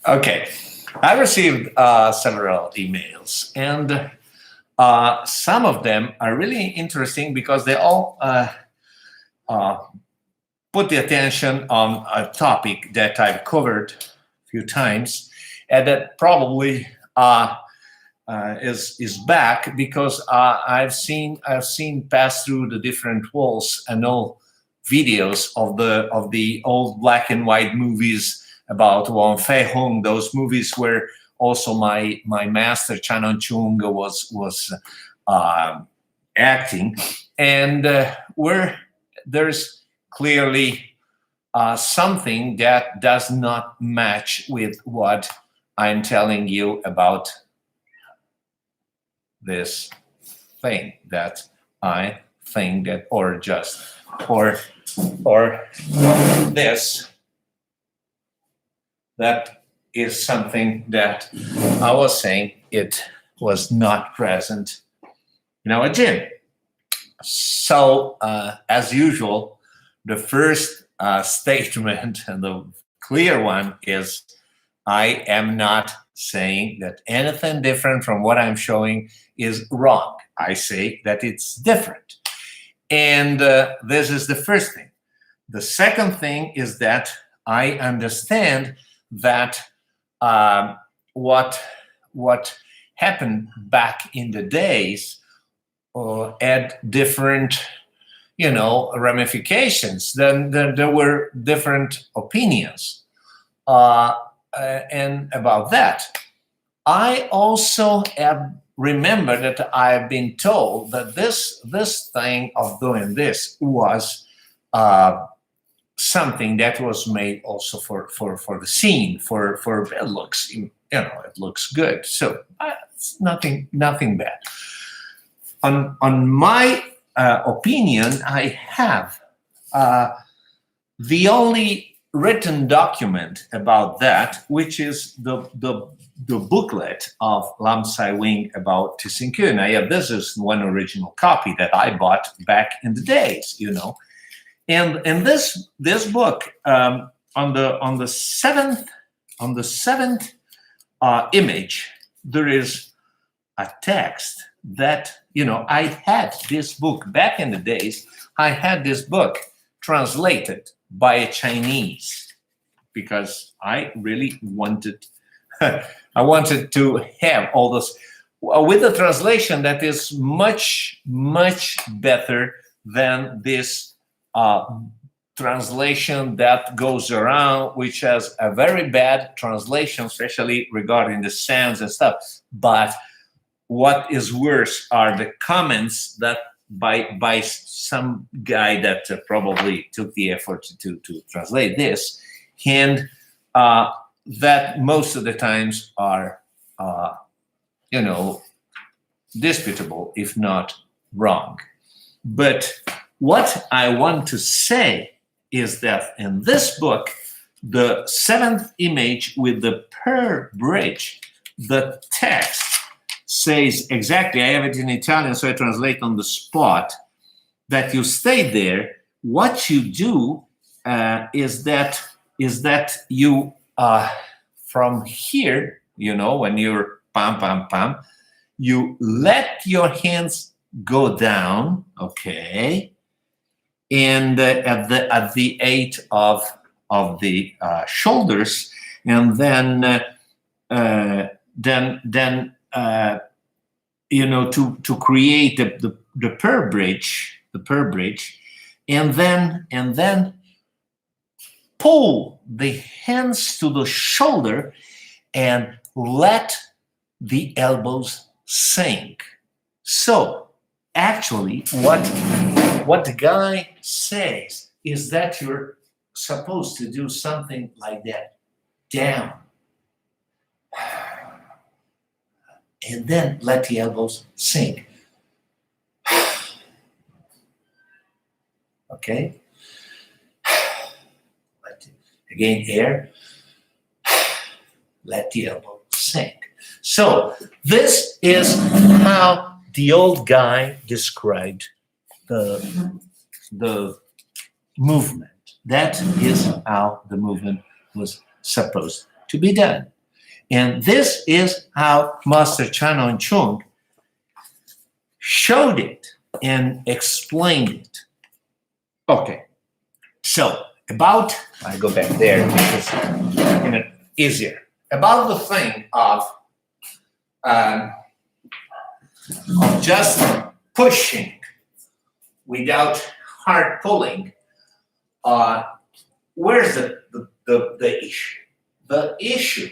Okay, I received several emails, and some of them are really interesting because they all uh, put the attention on a topic that I've covered a few times, and that probably is back because I've seen pass through the different walls and all videos of the old black and white movies about Wong Fei Hung. Those movies where also my master Chan Hon Chung was acting, and where there's clearly something that does not match with what I'm telling you about this thing that I think that, or this, that is something that I was saying it was not present in our gym. So, as usual, the first statement and the clear one is I am not saying that anything different from what I'm showing is wrong. I say that it's different. And this is the first thing. The second thing is that I understand that what happened back in the days had different, ramifications. Then there were different opinions, and about that, I also have remember that I've been told that this thing of doing this was something that was made also for the scene, for it looks, it looks good. So it's nothing bad. On my opinion, I have the only written document about that, which is the booklet of Lam Sai Wing about Tit Sin Kuen. This is one original copy that I bought back in the days, And this book, on the seventh image, there is a text that I had this book back in the days. I had this book translated by a Chinese because I really wanted. I wanted to have all this with a translation that is much better than this translation that goes around, which has a very bad translation, especially regarding the sounds and stuff. But what is worse are the comments that by some guy that probably took the effort to translate this, and that most of the times are, disputable, if not wrong. But what I want to say is that in this book, the seventh image with the per bridge, the text says exactly, I have it in Italian, so I translate on the spot, that you stay there. What you do is that you, from here, when you're pam, pam, pam, you let your hands go down, okay, and at the eight of the shoulders, and then to create the per bridge, and then pull the hands to the shoulder and let the elbows sink. So actually what the guy says is that you're supposed to do something like that, down, and then let the elbows sink. Okay? Again, air, let the elbow sink. So this is how the old guy described the movement. That is how the movement was supposed to be done. And this is how Master Chan Hon Chung showed it and explained it. Okay, so I go back there because it's easier. About the thing of just pushing without hard pulling, where's the issue? The issue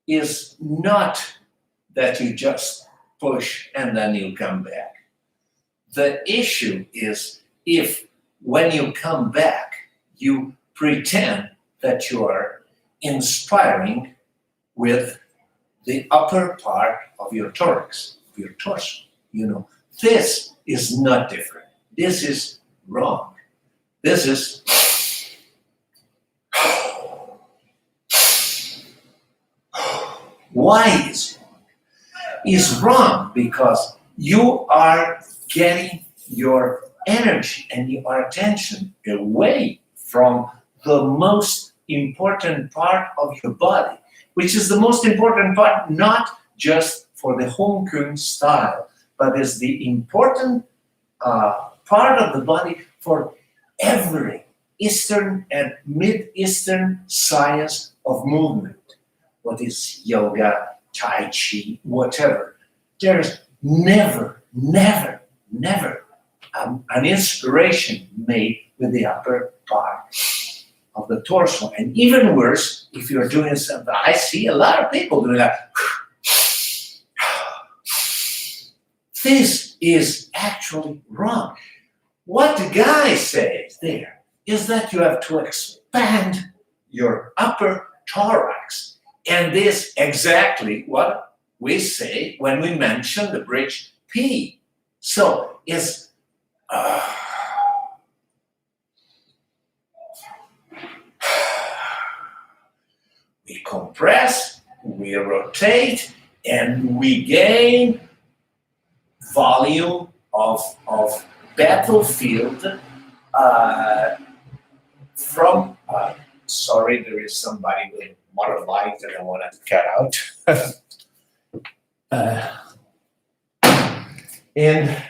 is not that you just push and then you come back. The issue is if when you come back, you pretend that you are inspiring with the upper part of your thorax, of your torso. This is not different. This is wrong. This is why is wrong? Is wrong because you are getting your energy and your attention away from the most important part of your body, which is the most important part, not just for the Hung Kuen style, but is the important part of the body for every Eastern and Mid-Eastern science of movement. What is yoga, tai chi, whatever. There's never an inspiration made with the upper part of the torso. And even worse, if you're doing something, I see a lot of people doing that. This is actually wrong. What the guy says there is that you have to expand your upper thorax. And this exactly what we say when we mention the bridge P. So it's we compress, we rotate, and we gain volume of battlefield from. Sorry, there is somebody with motorbike that I wanted to cut out. And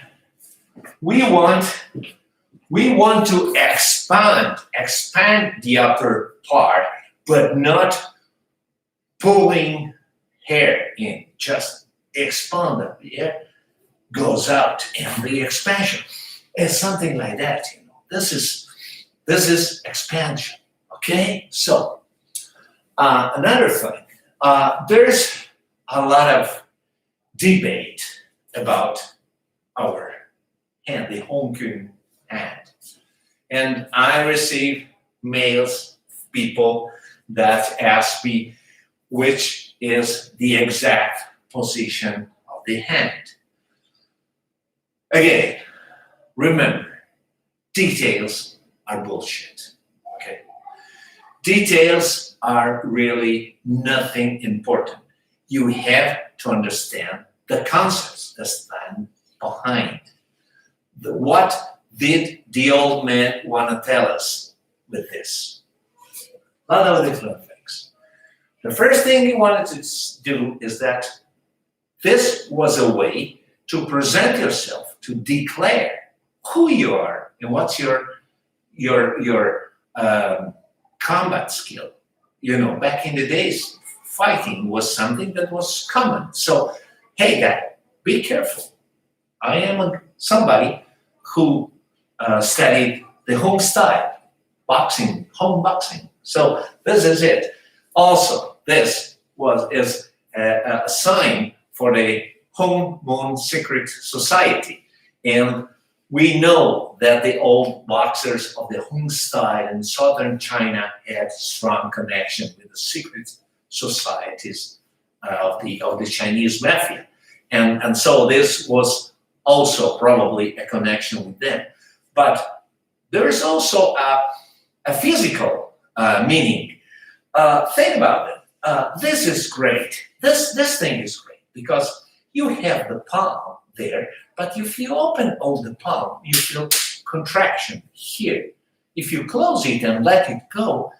we want to expand the upper part, but not pulling hair in. Just expand it. The air goes out, and the expansion is something like that. This is expansion. Okay, so another thing, there's a lot of debate about our hand, the Hung Kuen hand. And I receive mails, people that ask me which is the exact position of the hand. Again, remember, details are bullshit. Okay? Details are really nothing important. You have to understand the concepts that stand behind. What did the old man want to tell us with this? A lot of different things. The first thing he wanted to do is that this was a way to present yourself, to declare who you are and what's your combat skill. Back in the days, fighting was something that was common. So, hey, guy, be careful. I am somebody who studied the Hung style, boxing, Hung boxing. So this is it. Also, this is a sign for the Hung Moon Secret Society. And we know that the old boxers of the Hung style in southern China had strong connection with the secret societies of the Chinese mafia. And so this was also probably a connection with them. But there is also a physical meaning. Think about it. This is great. This thing is great because you have the palm there, but if you open all the palm, you feel contraction here. If you close it and let it go,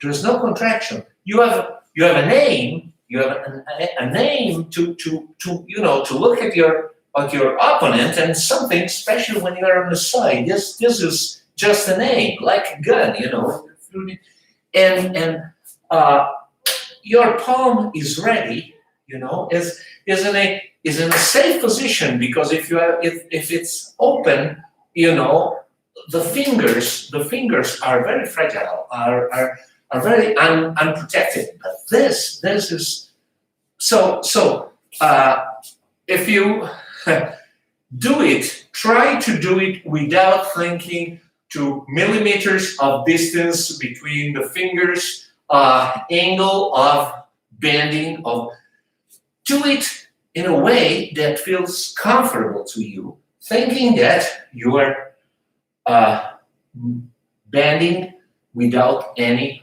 there's no contraction. You have an aim You have an aim to look at your opponent, and something special when you're on the side. This is just an aim, like a gun, and your palm is ready, is in a safe position, because if it's open, the fingers are very fragile, are very unprotected. But this is so. If you do it, try to do it without thinking to millimeters of distance between the fingers, angle of bending. Do it in a way that feels comfortable to you, thinking that you are bending without any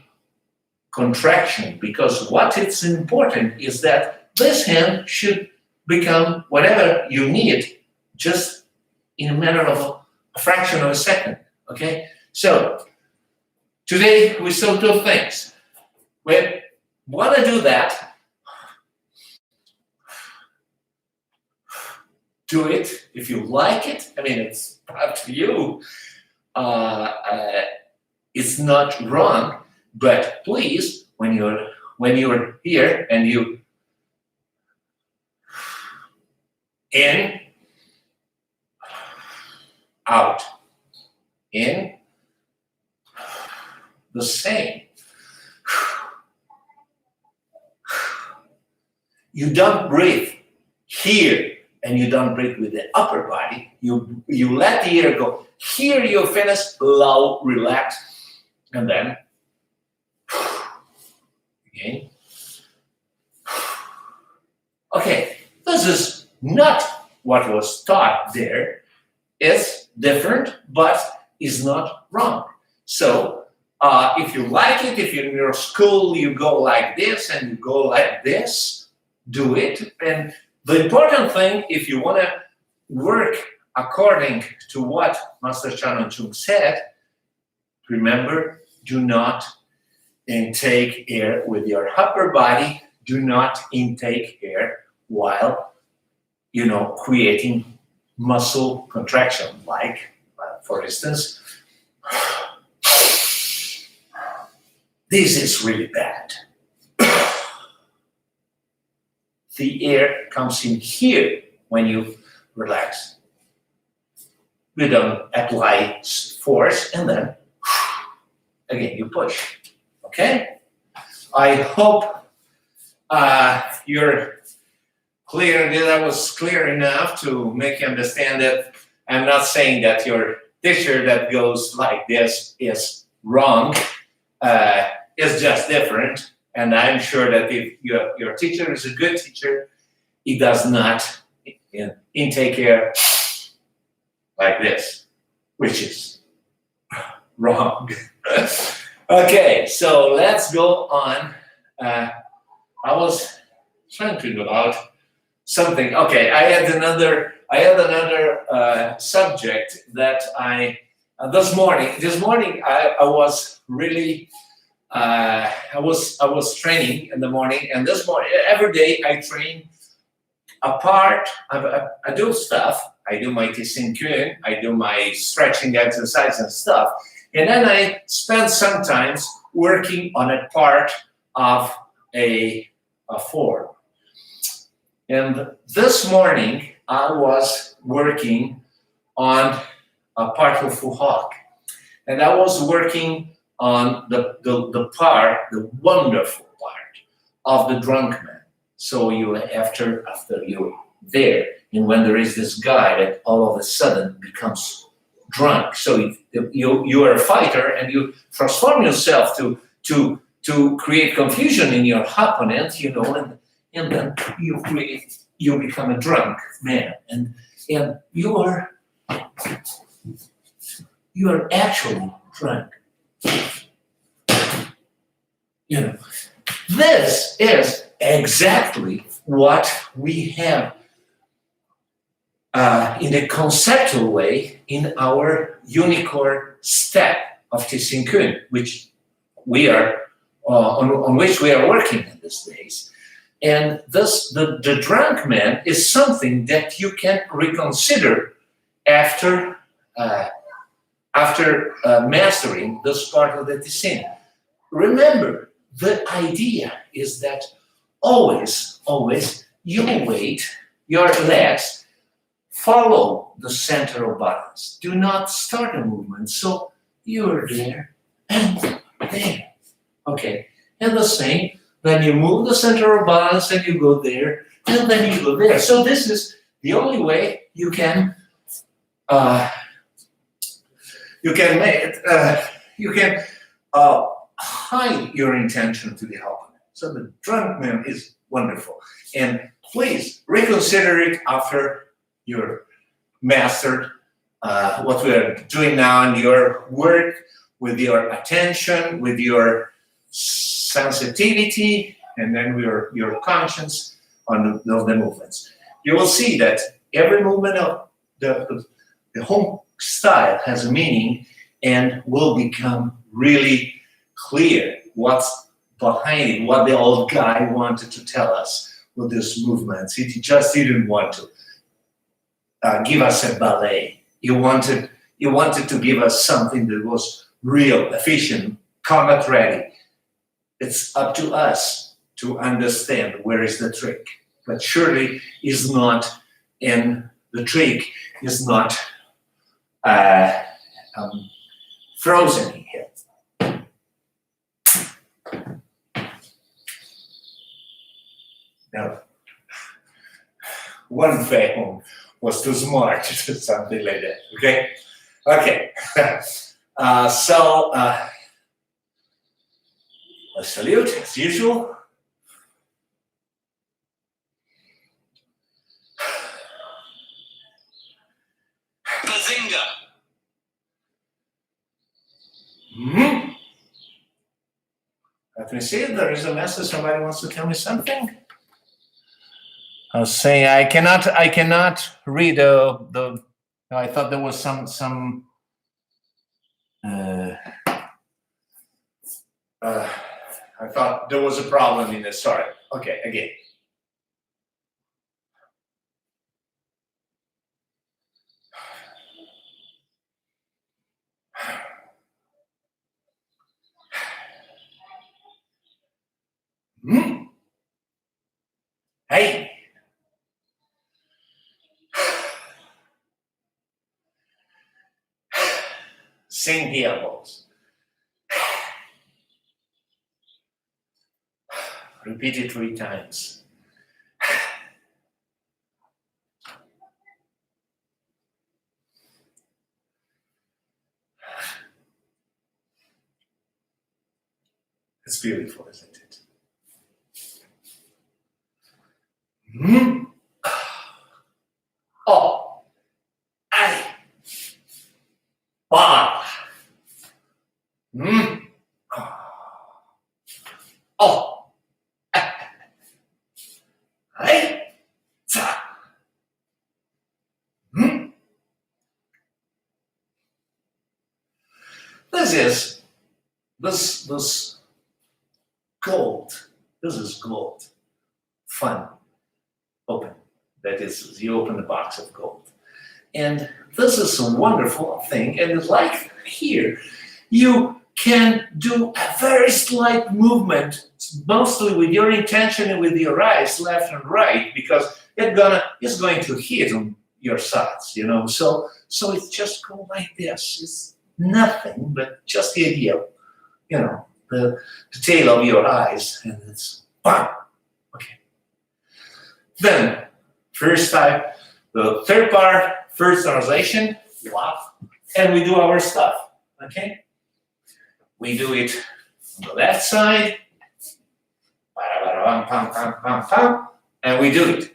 contraction, because what is important is that this hand should become whatever you need just in a matter of a fraction of a second. Okay, so today we saw two things. We want to do that. Do it if you like it. I mean, it's up to you. It's not wrong, but please, when you're here and you in, out, in, the same. You don't breathe here, and you don't breathe with the upper body. You let the air go. Here you finish, low, relax, and then again. Okay, this is not what was taught there. It's different, but is not wrong. So if you like it, if in your school you go like this and you go like this, do it. And the important thing, if you want to work according to what Master Chan Hon Chung said, remember, do not intake air with your upper body. Do not intake air while, creating muscle contraction, like, for instance, this is really bad. The air comes in here when you relax. You don't apply force, and then again you push. Okay? I hope you're clear, that I was clear enough to make you understand that I'm not saying that your teacher that goes like this is wrong. It's just different. And I'm sure that if your teacher is a good teacher, he does not intake air like this, which is wrong. Okay, so let's go on. I was thinking about something. Okay, I had another subject that this morning I was really. I was training in the morning, and this morning, every day I train a part. I do stuff. I do my Tit Sin Kuen. I do my stretching exercise and stuff, and then I spend sometimes working on a part of a form. And this morning I was working on a part of Fu Hawk, and I was working on the part, the wonderful part of the drunk man. So you after you're there, and when there is this guy that all of a sudden becomes drunk, so you are a fighter and you transform yourself to create confusion in your opponent, and then you become a drunk man, and you are actually drunk. This is exactly what we have in a conceptual way in our unicorn step of Tit Sin Kuen, which we are on which we are working in these days. And thus, the drunk man is something that you can reconsider after mastering this part of the Tit Sin. Remember, the idea is that always you weight your legs follow the center of balance. Do not start a movement. So you're there and there. Okay. And the same, then you move the center of balance and you go there and then you go there. So this is the only way you can hide your intention to the opponent. So the drunk man is wonderful. And please reconsider it after you're mastered what we are doing now in your work, with your attention, with your sensitivity, and then your conscience on the movements. You will see that every movement of the whole style has a meaning and will become really clear what's behind it, what the old guy wanted to tell us with this movement. He just didn't want to give us a ballet. He wanted to give us something that was real, efficient, combat ready. It's up to us to understand where is the trick. But surely is not in the trick is not frozen in here. Now, one Fei was too smart to do something like that. Okay, okay. So a salute as usual. Bazinga. Let me see if there is a message. Somebody wants to tell me something. I was saying I cannot read the. No, I thought there was some. I thought there was a problem in this. Sorry. Okay, again. Hey. Sing here, folks. Repeat it 3 times. It's beautiful, isn't it? Oh, I, wow. Oh, I, This is this gold. This is gold. Fun. Open. That is, you open the box of gold. And this is a wonderful thing. And it's like here, you can do a very slight movement, mostly with your intention and with your eyes, left and right, because it's going to hit on your sides, you know. So it's just go like this. It's nothing but just the idea, you know, the tail of your eyes, and it's bam. Okay. Then, first type, the third part, first translation, laugh, and we do our stuff. Okay? We do it on the left side, and we do it.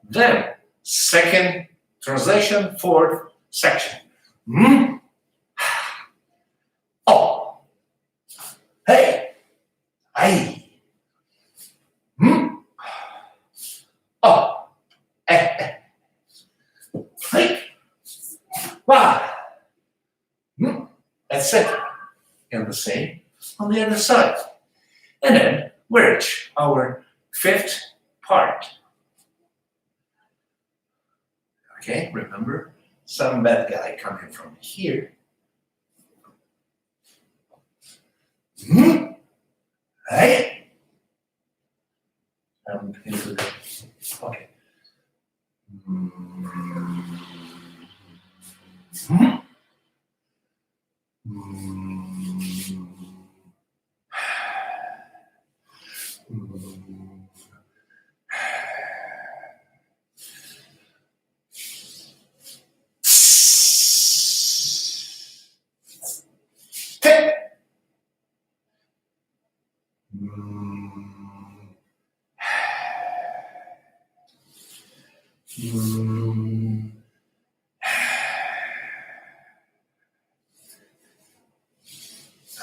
Then, second translation, fourth section. Oh, hey, ay, oh, hey, wow. That's it. And the same on the other side. And then we reach our fifth part. Okay, remember, some bad guy coming from here. Right? Into the, okay.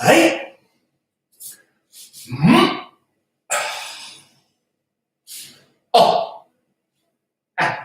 Hey. Oh. Hey.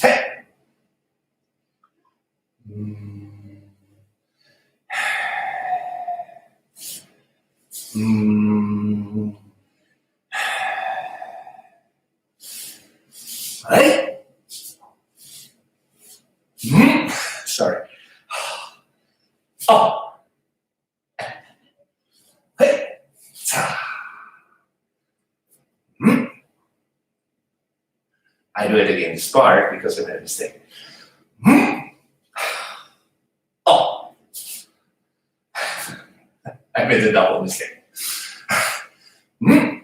Hey. Hey. Sorry. Oh. Hey. I do it again. Start because I made a mistake. Oh. I made a double mistake. Right?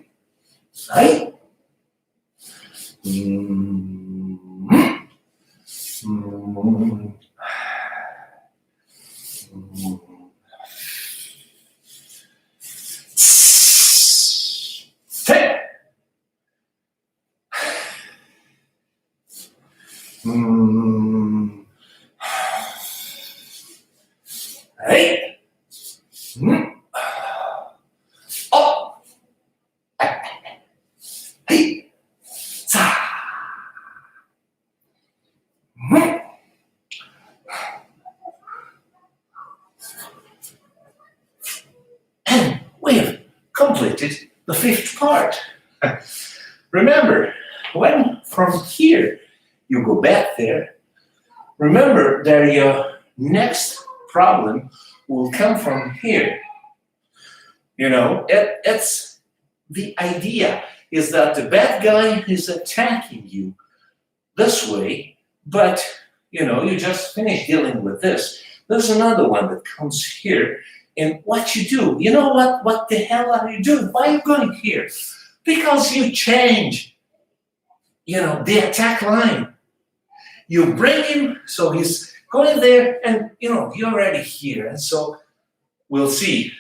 Hey. Oh. Hey. And we've completed the fifth part. Remember, when from here you go back there, remember that your next problem will come from here. You know, it's the idea is that the bad guy is attacking you this way, but you know, you just finished dealing with this. There's another one that comes here, and what you do, you know what the hell are you doing? Why are you going here? Because you change, you know, the attack line. You bring him, so he's going there, and you know, you're already here. And so we'll see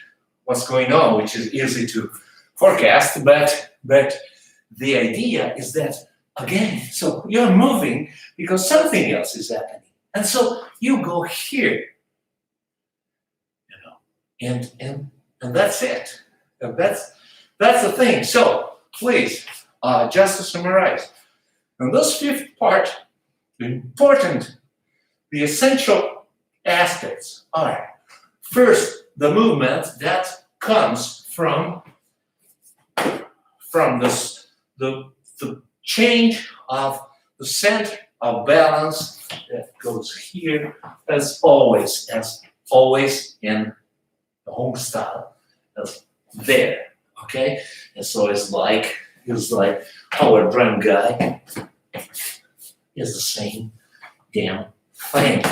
what's going on, which is easy to forecast, but the idea is that again, so you're moving because something else is happening. And so you go here, you know, and that's it. And that's the thing. So please, just to summarize, in this fifth part, the essential aspects are first the movement that comes from this the change of the center of balance that goes here as always in the Hung style as there. Okay, and so it's like our drum guy is the same damn thing.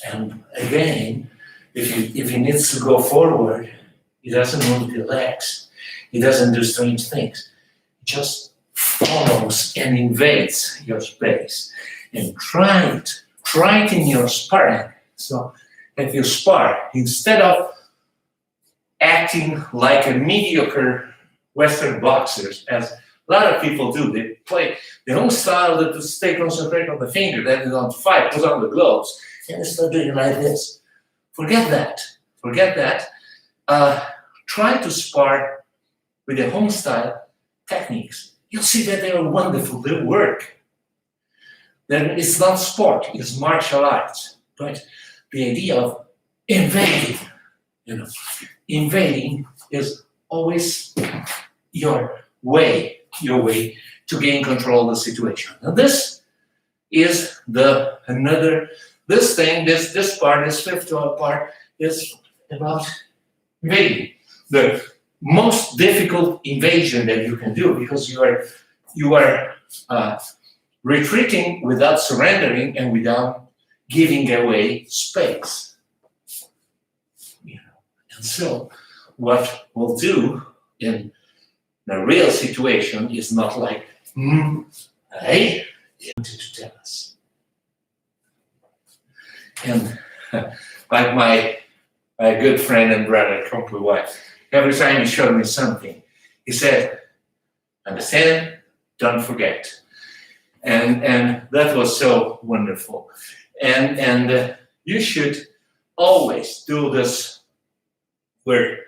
And again, if he needs to go forward, he doesn't move the legs. He doesn't do strange things. Just follows and invades your space. And try it in your sparring. So if you spar, instead of acting like a mediocre Western boxers, as a lot of people do, they play their own style to stay concentrated on the finger, then they don't fight, put on the gloves, and they start doing it like this. Forget that. Forget that. Try to spar with the home style techniques. You'll see that they are wonderful. They work. Then it's not sport, it's martial arts. But the idea of invading, invading is always your way to gain control of the situation. Now this is this fifth part is about invading. The most difficult invasion that you can do, because you are retreating without surrendering and without giving away space. And so what we'll do in the real situation is not like, hey, you wanted to tell us. And like my good friend and brother, Kung Fu, every time he showed me something, he said, understand, don't forget. And that was so wonderful. And you should always do this work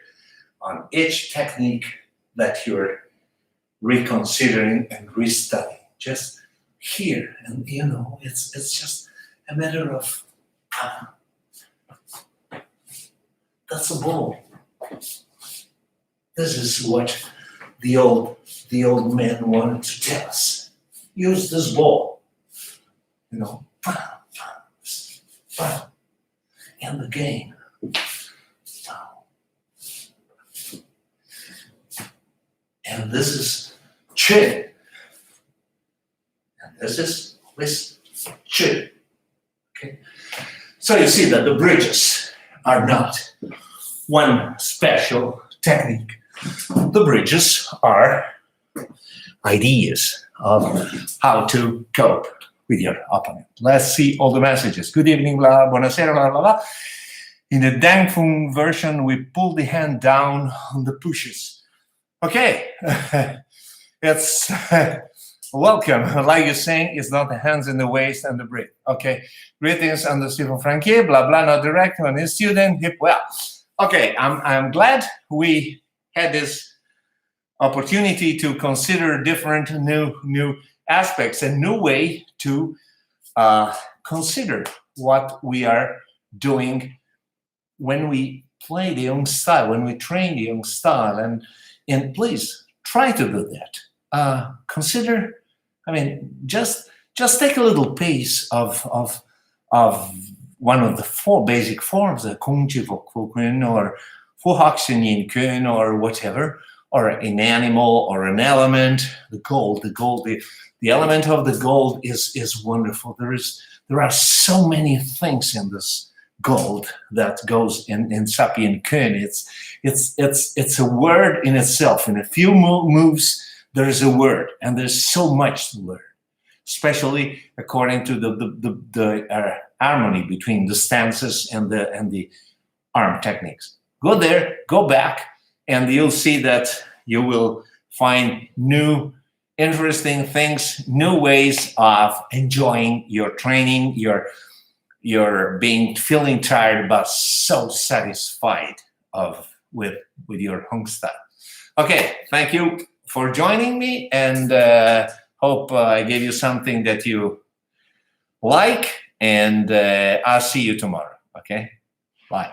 on each technique that you're reconsidering and restudying. Just here, and it's just a matter of that's a ball. This is what the old man wanted to tell us. Use this ball, and the game. And this is chin. And this is with chin. Okay? So you see that the bridges are not one special technique. The bridges are ideas of how to cope with your opponent. Let's see all the messages. Good evening, blah, buonasera, blah, blah, blah. In the Dang Fung version, we pull the hand down on the pushes. Okay, it's welcome. Like you're saying, it's not the hands in the waist and the breath. Okay, greetings under Stephen Frankie, blah, blah, not direct on his student, hip well. Okay, I'm glad we had this opportunity to consider different new aspects, a new way to consider what we are doing when we play the Jung style, when we train the Jung style, and please try to do that. Consider, just take a little piece of one of the four basic forms, the Kung Chi Fok Fu Kuen or Fu Hak Sin Yin Kuen or whatever, or an animal or an element. The gold, the element of the gold is wonderful. There are so many things in this gold that goes in Sapien Kuen. It's a word in itself. In a few moves, there is a word, and there's so much to learn, especially according to the harmony between the stances and the arm techniques. Go there, go back, and you'll see that you will find new interesting things, new ways of enjoying your training, you're feeling tired but so satisfied with your Hung style. Okay, thank you for joining me, and hope I gave you something that you like, and I'll see you tomorrow. Okay, bye.